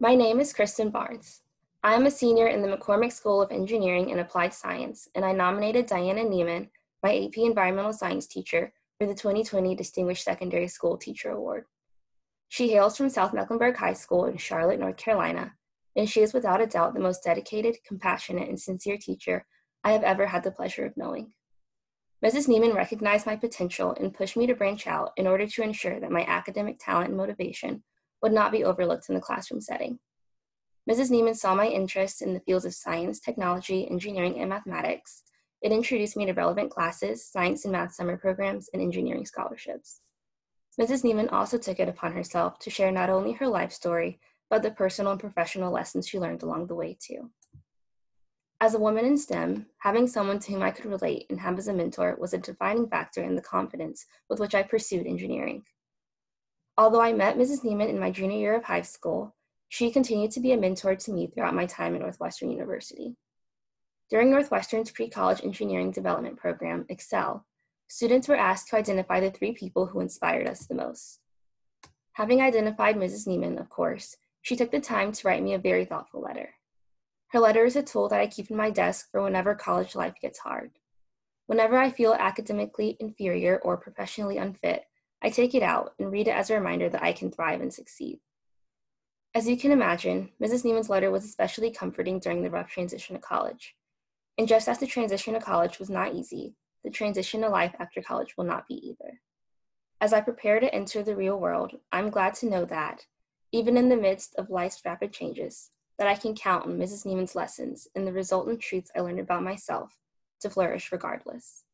My name is Kristen Barnes. I am a senior in the McCormick School of Engineering and Applied Science, and I nominated Diana Niemann, my AP Environmental Science teacher, for the 2020 Distinguished Secondary School Teacher Award. She hails from South Mecklenburg High School in Charlotte, North Carolina, and she is without a doubt the most dedicated, compassionate, and sincere teacher I have ever had the pleasure of knowing. Mrs. Niemann recognized my potential and pushed me to branch out in order to ensure that my academic talent and motivation would not be overlooked in the classroom setting. Mrs. Niemann saw my interest in the fields of science, technology, engineering, and mathematics. It introduced me to relevant classes, science and math summer programs, and engineering scholarships. Mrs. Niemann also took it upon herself to share not only her life story, but the personal and professional lessons she learned along the way too. As a woman in STEM, having someone to whom I could relate and have as a mentor was a defining factor in the confidence with which I pursued engineering. Although I met Mrs. Niemann in my junior year of high school, she continued to be a mentor to me throughout my time at Northwestern University. During Northwestern's pre-college engineering development program, Excel, students were asked to identify the 3 people who inspired us the most. Having identified Mrs. Niemann, of course, she took the time to write me a very thoughtful letter. Her letter is a tool that I keep in my desk for whenever college life gets hard. Whenever I feel academically inferior or professionally unfit, I take it out and read it as a reminder that I can thrive and succeed. As you can imagine, Mrs. Niemann's letter was especially comforting during the rough transition to college. And just as the transition to college was not easy, the transition to life after college will not be either. As I prepare to enter the real world, I'm glad to know that, even in the midst of life's rapid changes, that I can count on Mrs. Niemann's lessons and the resultant truths I learned about myself to flourish regardless.